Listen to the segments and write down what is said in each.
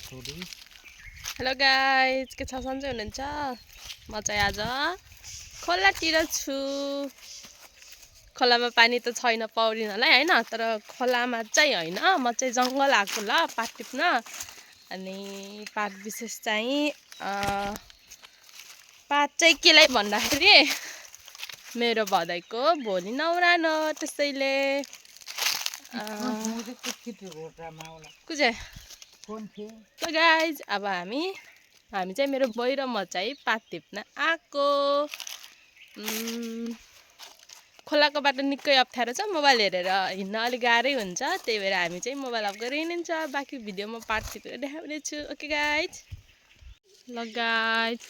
Hello guys, के छ सन्चै हुनुहुन्छ? म चाहिँ आज खोलातिर छु। खोलामा पानी त छैन पौडिनलाई हैन, तर खोलामा चाहिँ हैन, म चाहिँ जङ्गल आएको ल पात टिप्न। अनि पात विशेष चाहिँ पात चाहिँ केलाई भन्दाखेरि मेरो भदैको भोलि न्वारान, त्यसैले कुजे ल गाइज, अब हामी चाहिँ मेरो बोइ र म चाहिँ पात टिप्न आएको। खोलाको बाटो निकै अप्ठ्यारो छ, मोबाइल हेरेर हिँड्न अलिक गाह्रै हुन्छ, त्यही भएर हामी चाहिँ मोबाइल अफ गरेर हिँडिन्छ। बाँकी भिडियोमा पात टिपेर देखाउनेछु। Okay guys. ल गाइज,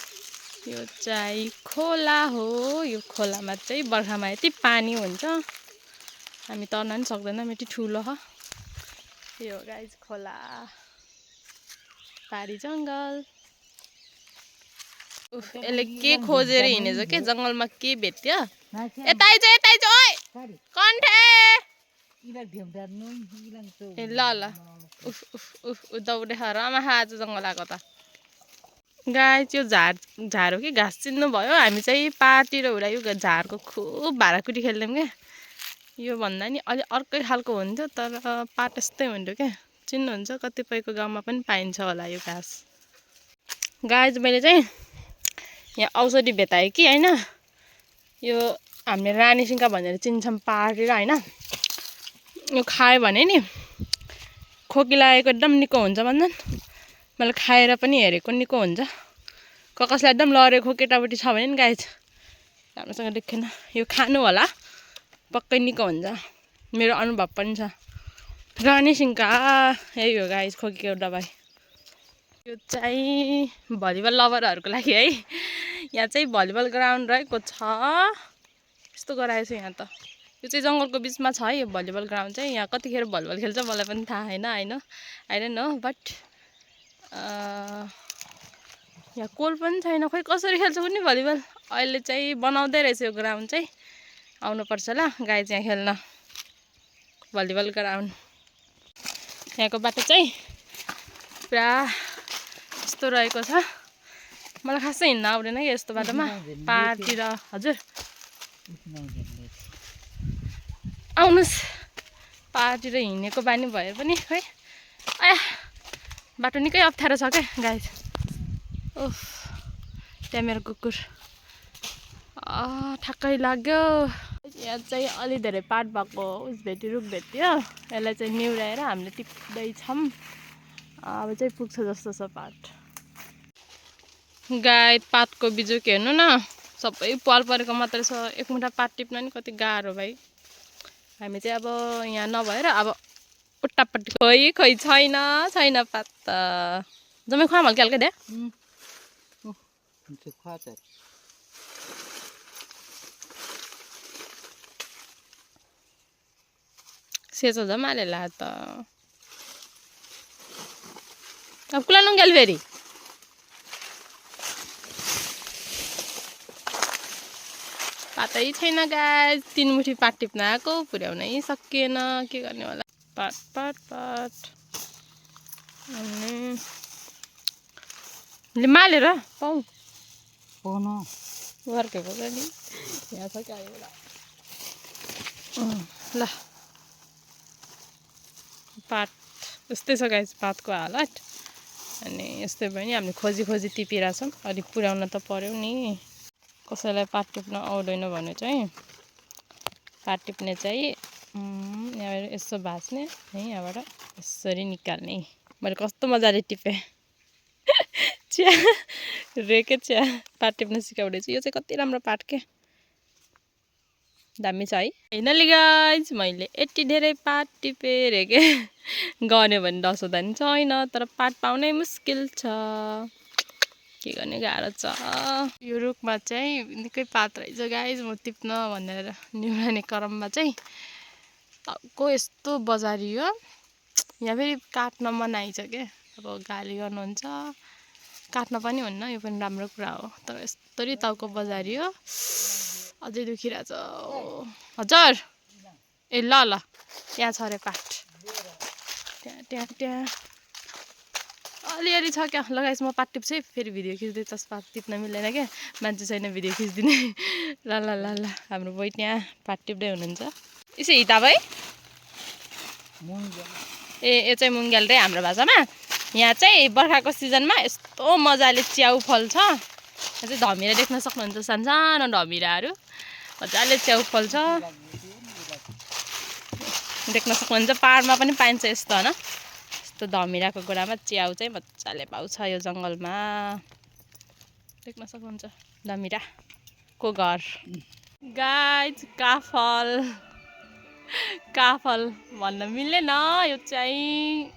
यो चाहिँ खोला हो। यो खोलामा चाहिँ बर्खामा यति पानी हुन्छ, हामी तर्न पनि सक्दैनौँ, यति ठुलो हो यो गाइज खोला। पारी जङ्गल। यसले के खोजेर हिँडेछ के? जङ्गलमा के भेट्यो? यता आइज ओइ कन्ठे। ए ल ल, उफ उफ उफ दौडे रमा आज जङ्गल आएको त। गाई त्यो झार हो कि घाँस चिन्नु भयो? हामी चाहिँ पार्टी र हुँदा यो झारको खुब भाँडाकुटी खेल्थ्यौँ क्या। यो भन्दा नि अलि अर्कै खालको हुन्थ्यो, तर पात यस्तै हुन्थ्यो क्या। चिन्नुहुन्छ? कतिपयको गाउँमा पनि पाइन्छ होला यो घाँस। गाइज, मैले चाहिँ यहाँ औषधि भेटाएँ कि होइन। यो हामीले रानी सिङ्का भनेर चिन्छौँ पारेर होइन। यो खायो भने नि खोकी लागेको एकदम निको हुन्छ भन्छन्। मैले खाएर पनि हेरेको निको हुन्छ। कसैलाई एकदम लडेको केटापट्टि छ भने नि गाइज राम्रोसँग देखेन, यो खानु होला, पक्कै निको हुन्छ। मेरो अनुभव पनि छ। रानी सिङ्का यही हो गाइज खोकीको दबाई। यो चाहिँ भलिबल लभरहरूको लागि है। यहाँ चाहिँ भलिबल ग्राउन्ड रहेको छ। यस्तो गराएको छ यहाँ त। यो चाहिँ जङ्गलको बिचमा छ है यो भलिबल ग्राउन्ड चाहिँ। यहाँ कतिखेर भलिबल खेल्छ मलाई पनि थाहा छैन होइन, आई डोन्ट नो। बट यहाँ कोल पनि छैन, खोइ कसरी खेल्छ कुन्नि भलिबल। अहिले चाहिँ बनाउँदै रहेछ यो ग्राउन्ड चाहिँ, आउनुपर्छ ल गाइज यहाँ खेल्न भलिबल ग्राउन्ड। यहाँको बाटो चाहिँ पुरा यस्तो रहेको छ। मलाई खासै हिँड्न आउँदैन कि यस्तो बाटोमा पाहाडतिर। हजुर आउनुहोस्, पाहाडतिर हिँडेको बानी भए पनि खै आया बाटो निकै अप्ठ्यारो छ क्या गाइज। ओफ, त्यहाँ मेरो कुकुर ठ्याक्कै लाग्यो। यहाँ चाहिँ अलि धेरै पात भएको उस भेट्यो, रुख भेट्यो। यसलाई चाहिँ निहुराएर हामीले टिप्दैछौँ। अब चाहिँ पुग्छ जस्तो छ पात। गाई पातको बिजोक हेर्नु न, सबै पाल परेको मात्रै छ। एक मुठा पात टिप्न नि कति गाह्रो भाइ। हामी चाहिँ अब यहाँ नभएर अब उट्टापट्टि खोइ छैन पात त। जम्मै खुवाम हल्का हल्का दे। सेचो जमाले ला त अब कुला नुङ्गेल फेरि। पातै छैन गाइज। 3 मुठी पात टिप्न आएको, पुर्याउनै सकिएन, के गर्ने होला। पात पात पात अनि मालेर पाउ वर्केको छ नि यहाँ छ क्या ल। पात यस्तै छ गाइज पातको हालत। अनि यस्तै भयो नि, हामीले खोजी खोजी टिपिरहेछौँ। अलिक पुर्याउन त पर्यो नि। कसैलाई पात टिप्न आउँदैन भने चाहिँ पात टिप्ने चाहिँ यहाँबाट यसो भाँच्ने है, यहाँबाट यसरी निकाल्ने। मैले कस्तो मजाले टिपेँ। चिया रेके चिया पात टिप्न सिकाउँदैछु। यो चाहिँ कति राम्रो पात के, दामी छ है। होइन गाइज, मैले यति धेरै पात टिपेँ रे के गन्यो भने 10 हुँदा नि छैन, तर पात पाउनै मुस्किल छ, के गर्ने गाह्रो छ। यो रुखमा चाहिँ निकै पात रहेछ गाइज। म टिप्न भनेर निहुराने क्रममा चाहिँ टाउको यस्तो बजारियो। यहाँ फेरि काट्न मनाइ छ क्या, अब गाली गर्नुहुन्छ। काट्न पनि हुन्न, यो पनि राम्रो कुरा हो, तर यस्तरी टाउको बजारियो, अझै दुखिरहेछ। हजुर ए ल ल, यहाँ छ अरे पात, त्यहाँ त्यहाँ त्यहाँ अलिअलि छ क्या। ल गाइस म पात टिप्छु है, फेरि भिडियो खिच्दै चस्पा टिप्न मिल्दैन क्या, मान्छे छैन भिडियो खिचिदिने। ल ल ल ल हाम्रो बहिनी यहाँ पात टिप्दै हुनुहुन्छ। यसो हिताब है। ए यो चाहिँ मुङ्ग्याल रे हाम्रो भाषामा। यहाँ चाहिँ बर्खाको सिजनमा यस्तो मजाले च्याउ फल्छ। यहाँ चाहिँ धमिरा देख्न सक्नुहुन्छ, सानसानो धमिराहरू मजाले च्याउ फल्छ देख्न सक्नुहुन्छ। पाहाडमा पनि पाइन्छ यस्तो होइन, यस्तो धमिराको गोडामा च्याउ चाहिँ मजाले पाउँछ यो जङ्गलमा। देख्न सक्नुहुन्छ धमिराको घर। गाइज काफल भन्न मिल्दैन, यो चाहिँ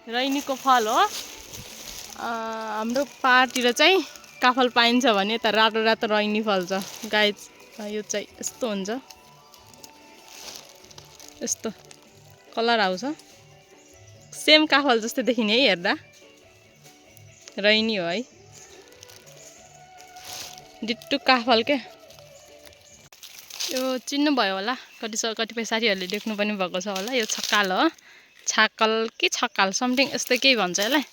रैनीको फल हो। हाम्रो पाहाडतिर चाहिँ काफल पाइन्छ भने त रातो रातो रैनी फल्छ गाइज। यो चाहिँ यस्तो हुन्छ, यस्तो कलर आउँछ, सेम काफल जस्तो देखिने है हेर्दा, रैनी हो है, डिट्टु काफल के। यो चिन्नुभयो होला कतिपय साथीहरूले देख्नु पनि भएको छ होला। यो छक्काल हो, छाकल कि छक्काल समथिङ यस्तै केही भन्छ यसलाई।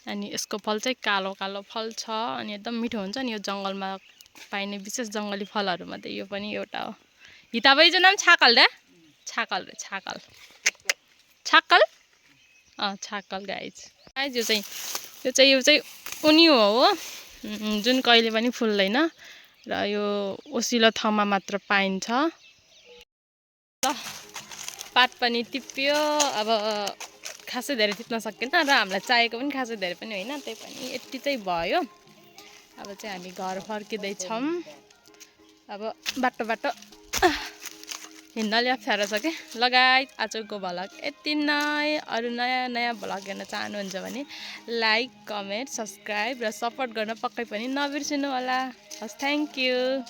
अनि यसको फल चाहिँ कालो कालो फल छ अनि एकदम मिठो हुन्छ। अनि यो जङ्गलमा पाइने विशेष जङ्गली फलहरूमध्ये यो पनि एउटा हो। हिताबैको नाम छाकल रे, छाकल छाकल गाइज। यो चाहिँ उनी हो जुन कहिले पनि फुल्दैन र यो ओसिलो ठाउँमा मात्र पाइन्छ। ल पात पनि टिप्यो, अब खासै धेरै टिप्न सकेन र हामीलाई चाहिएको पनि खासै धेरै पनि होइन, त्यही पनि यति चाहिँ भयो। अब चाहिँ हामी घर फर्किँदैछौँ। अब बाटो हिँड्न अलि अप्ठ्यारो छ कि। ल गाइस आजको भ्लग यति नै। अरू नयाँ भ्लग हेर्न चाहनुहुन्छ भने लाइक कमेन्ट सब्सक्राइब र सपोर्ट गर्न पक्कै पनि नबिर्सिनु होला। हस्, थ्याङ्क यू।